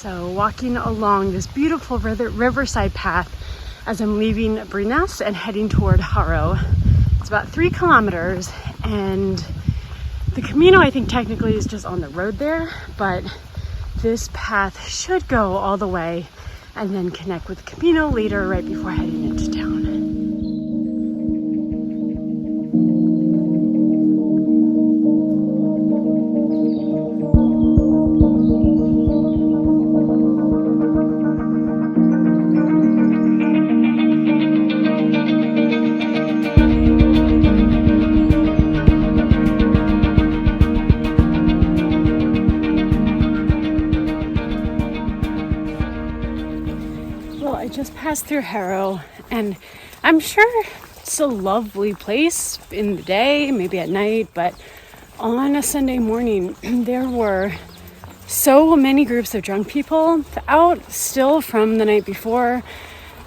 So walking along this beautiful riverside path as I'm leaving Briñas and heading toward Harrow. It's about 3 kilometers, and the Camino, I think technically is just on the road there, but this path should go all the way and then connect with the Camino later right before heading into town. Just passed through Harrow, and I'm sure it's a lovely place in the day, maybe at night, but on a Sunday morning there were so many groups of drunk people out still from the night before.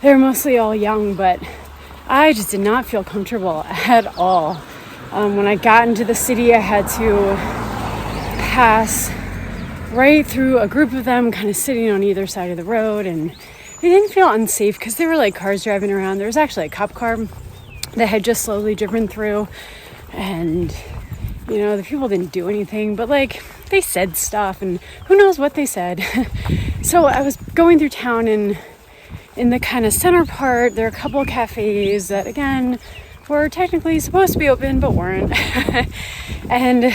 They're mostly all young, but I just did not feel comfortable at all. When I got into the city, I had to pass right through a group of them kind of sitting on either side of the road, and it didn't feel unsafe because there were like cars driving around. There was actually a cop car that had just slowly driven through, and you know, the people didn't do anything, but like they said stuff, and who knows what they said. So I was going through town, and in the kind of center part there are a couple of cafes that again were technically supposed to be open but weren't. And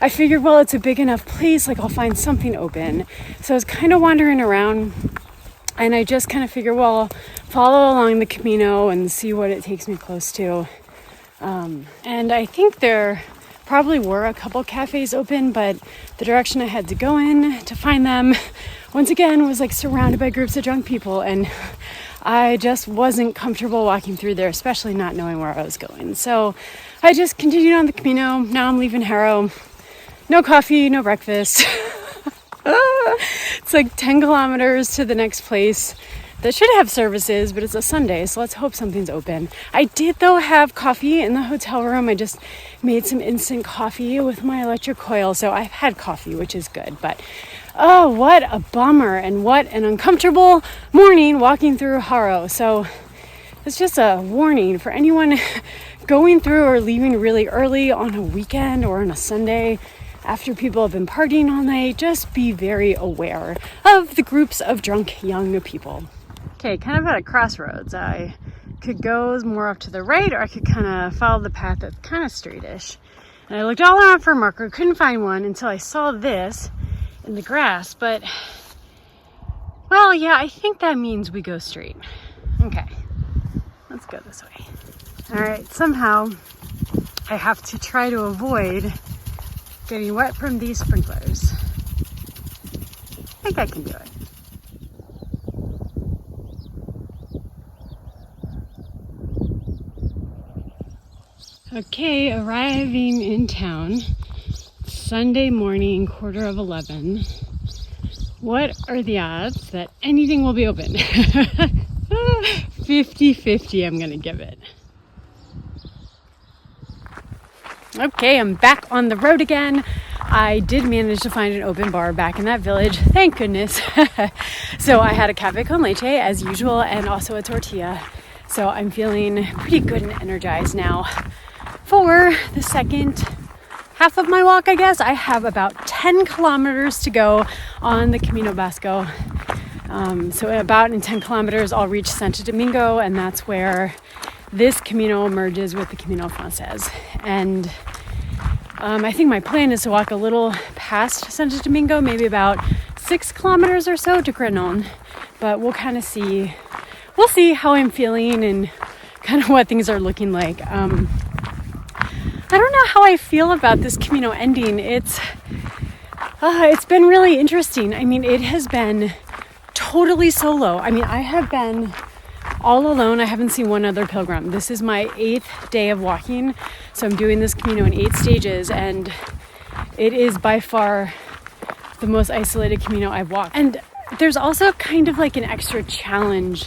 I figured, well, it's a big enough place, like I'll find something open. So I was kind of wandering around, and I just kind of figure, well, follow along the Camino and see what it takes me close to. And I think there probably were a couple cafes open, but the direction I had to go in to find them, once again, was like surrounded by groups of drunk people. And I just wasn't comfortable walking through there, especially not knowing where I was going. So I just continued on the Camino. Now I'm leaving Harrow. No coffee, no breakfast. It's like 10 kilometers to the next place that should have services, but it's a Sunday, so let's hope something's open. I did, though, have coffee in the hotel room. I just made some instant coffee with my electric coil, so I've had coffee, which is good. But, oh, what a bummer, and what an uncomfortable morning walking through Harrow. So it's just a warning for anyone going through or leaving really early on a weekend or on a Sunday after people have been partying all night. Just be very aware of the groups of drunk young people. Okay, kind of at a crossroads. I could go more off to the right, or I could kind of follow the path that's kind of straightish. And I looked all around for a marker, couldn't find one until I saw this in the grass. But, well, yeah, I think that means we go straight. Okay, let's go this way. All right, somehow I have to try to avoid getting wet from these sprinklers. I think I can do it. Okay, arriving in town. Sunday morning, 11:15. What are the odds that anything will be open? 50-50 I'm gonna give it. Okay, I'm back on the road again. I did manage to find an open bar back in that village, thank goodness. So I had a cafe con leche as usual, and also a tortilla. So I'm feeling pretty good and energized now for the second half of my walk, I guess. I have about 10 kilometers to go on the Camino Vasco. So about in 10 kilometers, I'll reach Santo Domingo, and that's where this Camino merges with the Camino Francés. And I think my plan is to walk a little past Santo Domingo, maybe about 6 kilometers or so to Granon. But we'll kind of see. We'll see how I'm feeling and kind of what things are looking like. I don't know how I feel about this Camino ending. It's been really interesting. I mean, it has been totally solo. I mean, I have been all alone. I haven't seen one other pilgrim. This is my 8th day of walking. So I'm doing this Camino in 8 stages, and it is by far the most isolated Camino I've walked. And there's also kind of like an extra challenge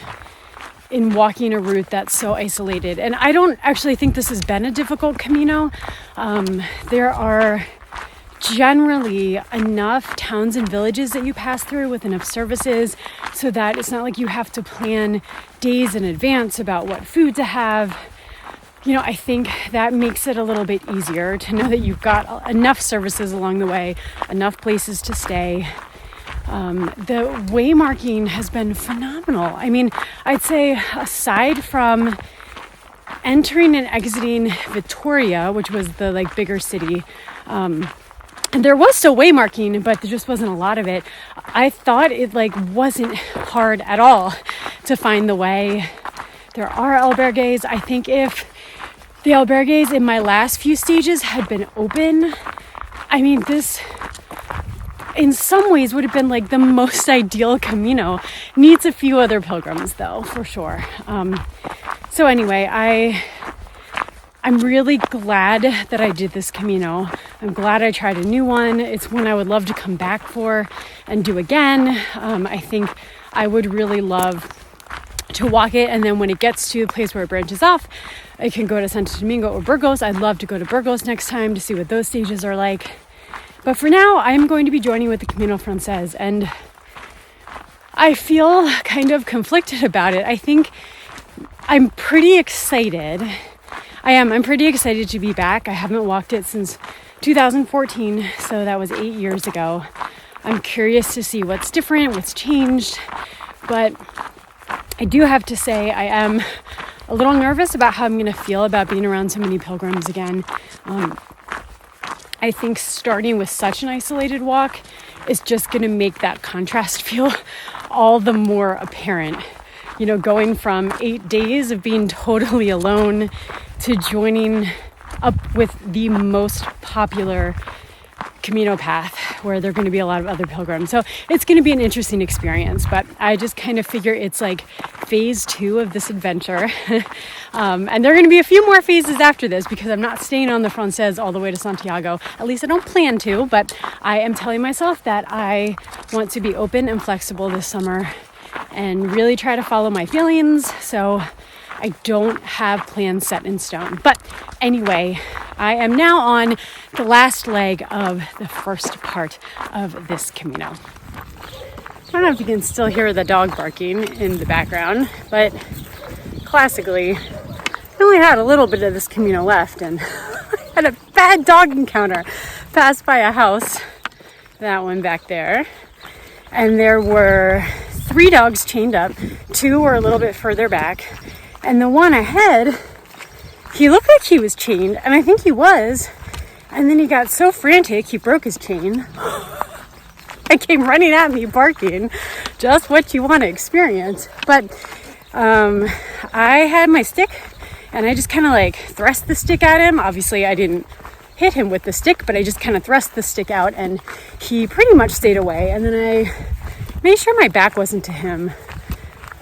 in walking a route that's so isolated. And I don't actually think this has been a difficult Camino. There are generally enough towns and villages that you pass through with enough services so that it's not like you have to plan days in advance about what food to have. You know, I think that makes it a little bit easier to know that you've got enough services along the way, enough places to stay. The waymarking has been phenomenal. I mean, I'd say aside from entering and exiting Victoria, which was the like bigger city, and there was still waymarking, but there just wasn't a lot of it. I thought it like wasn't hard at all to find the way. There are albergues. I think if the albergues in my last few stages had been open, I mean, this in some ways would have been like the most ideal Camino. Needs a few other pilgrims though, for sure. So anyway, I'm really glad that I did this Camino. I'm glad I tried a new one. It's one I would love to come back for and do again. I think I would really love to walk it, and then when it gets to the place where it branches off, I can go to Santo Domingo or Burgos. I'd love to go to Burgos next time to see what those stages are like. But for now, I'm going to be joining with the Camino Francés, and I feel kind of conflicted about it. I think I'm pretty excited. I'm pretty excited to be back. I haven't walked it since 2014, so that was 8 years ago. I'm curious to see what's different, what's changed, but I do have to say I am a little nervous about how I'm going to feel about being around so many pilgrims again. I think starting with such an isolated walk is just going to make that contrast feel all the more apparent. You know, going from 8 days of being totally alone to joining up with the most popular Camino path where there are going to be a lot of other pilgrims. So it's going to be an interesting experience, but I just kind of figure it's like phase 2 of this adventure. And there are going to be a few more phases after this because I'm not staying on the Francés all the way to Santiago. At least I don't plan to, but I am telling myself that I want to be open and flexible this summer and really try to follow my feelings. So I don't have plans set in stone. But anyway, I am now on the last leg of the first part of this Camino. I don't know if you can still hear the dog barking in the background, but classically, I only had a little bit of this Camino left, and I had a bad dog encounter. Passed by a house, that one back there, and there were 3 dogs chained up. 2 were a little bit further back. And the one ahead, he looked like he was chained, and I think he was. And then he got so frantic, he broke his chain. It came running at me, barking. Just what you want to experience. But I had my stick, and I just kind of like thrust the stick at him. Obviously, I didn't hit him with the stick, but I just kind of thrust the stick out, and he pretty much stayed away. And then I made sure my back wasn't to him.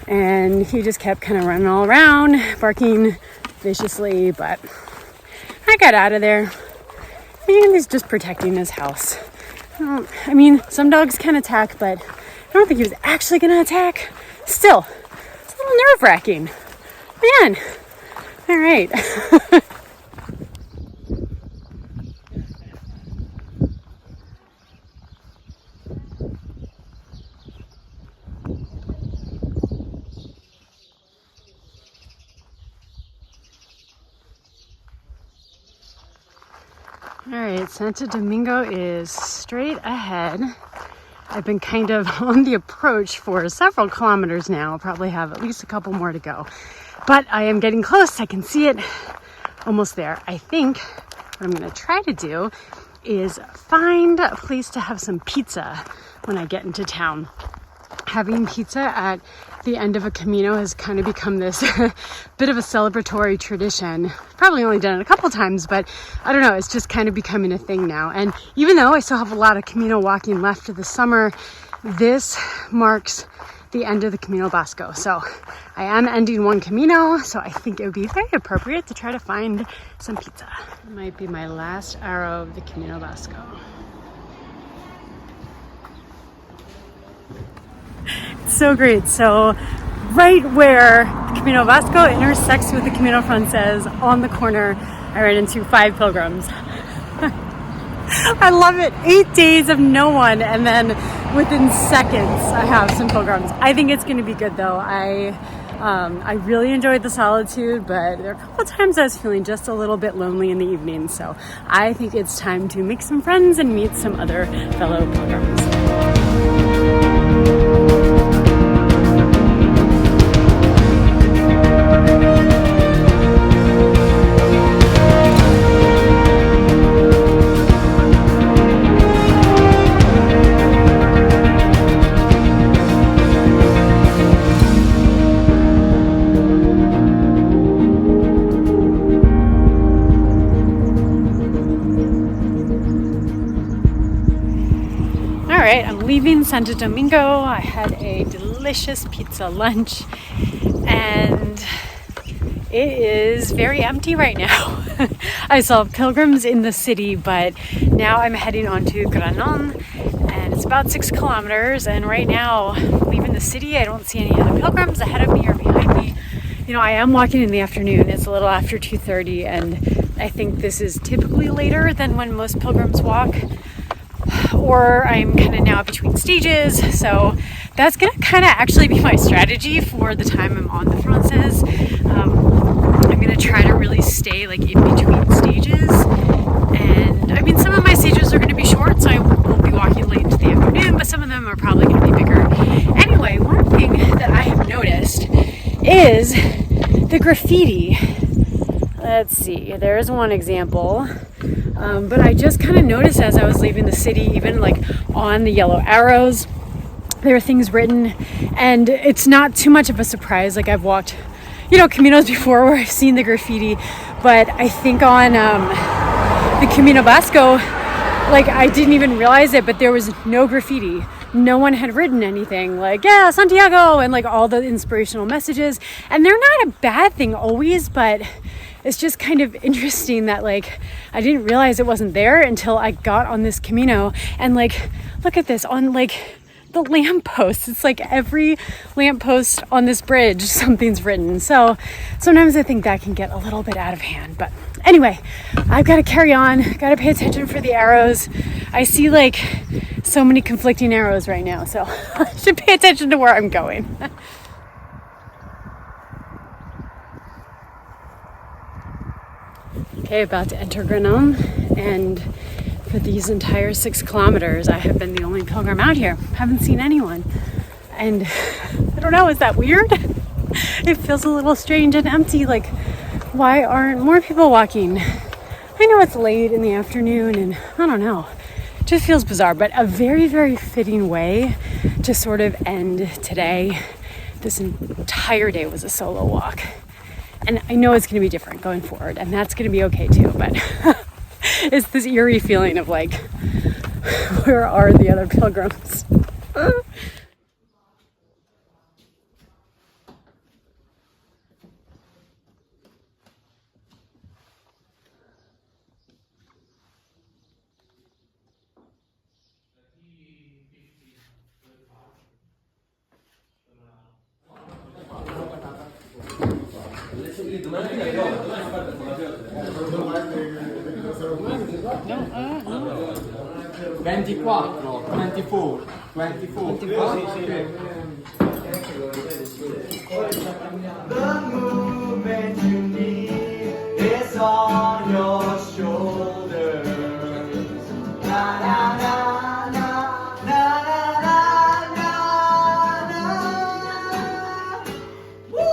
And he just kept kind of running all around, barking viciously, but I got out of there. And he's just protecting his house. I mean, some dogs can attack, but I don't think he was actually going to attack. Still, it's a little nerve-wracking. Man, all right. All right, Santo Domingo is straight ahead. I've been kind of on the approach for several kilometers now. I'll probably have at least a couple more to go. But I am getting close. I can see it almost there. I think what I'm going to try to do is find a place to have some pizza when I get into town. Having pizza at the end of a Camino has kind of become this bit of a celebratory tradition. Probably only done it a couple times, but I don't know, it's just kind of becoming a thing now. And even though I still have a lot of Camino walking left of the summer, this marks the end of the Camino Vasco. So I am ending one Camino, so I think it would be very appropriate to try to find some pizza. It might be my last arrow of the Camino Vasco. So great. So right where the Camino Vasco intersects with the Camino Francés, on the corner, I ran into 5 pilgrims. I love it. 8 days of no one, and then within seconds I have some pilgrims. I think it's going to be good though. I really enjoyed the solitude, but there are a couple of times I was feeling just a little bit lonely in the evening. So I think it's time to make some friends and meet some other fellow pilgrims. I'm leaving Santo Domingo. I had a delicious pizza lunch and it is very empty right now. I saw pilgrims in the city, but now I'm heading on to Granon and it's about 6 kilometers, and right now leaving the city I don't see any other pilgrims ahead of me or behind me. You know, I am walking in the afternoon. It's a little after 2:30 and I think this is typically later than when most pilgrims walk. Or I'm kind of now between stages, so that's going to kind of actually be my strategy for the time I'm on the Francés. I'm going to try to really stay like in between stages, and I mean some of my stages are going to be short, so I won't be walking late into the afternoon, but some of them are probably going to be bigger. Anyway, one thing that I have noticed is the graffiti. Let's see, there's one example. But I just kind of noticed as I was leaving the city, even like on the yellow arrows, there are things written, and it's not too much of a surprise. Like I've walked, you know, Caminos before where I've seen the graffiti, but I think on the Camino Vasco, like I didn't even realize it, but there was no graffiti. No one had written anything like, yeah, Santiago, and like all the inspirational messages. And they're not a bad thing always, but it's just kind of interesting that like I didn't realize it wasn't there until I got on this Camino. And like, look at this on like the lampposts. It's like every lamppost on this bridge, something's written. So sometimes I think that can get a little bit out of hand. But anyway, I've got to carry on, got to pay attention for the arrows. I see like so many conflicting arrows right now, so I should pay attention to where I'm going. Okay, about to enter Granon, and for these entire 6 kilometers I have been the only pilgrim out here. Haven't seen anyone, and I don't know, is that weird? It feels a little strange and empty. Like, why aren't more people walking? I know it's late in the afternoon and I don't know, it just feels bizarre, but a very, very fitting way to sort of end today. This entire day was a solo walk. And I know it's going to be different going forward, and that's going to be okay too, but it's this eerie feeling of like, where are the other pilgrims? Ventiquattro, 24, 24. The movement you need is on your shoulders. Na na na na na na na na. Woo!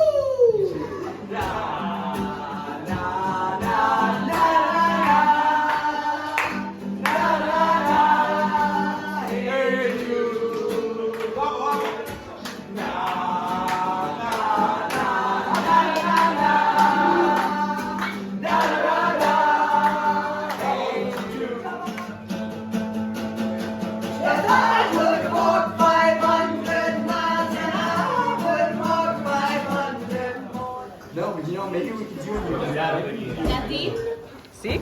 Na na na na. No, but you know, maybe we could do it. ¿Y a ti? ¿Sí?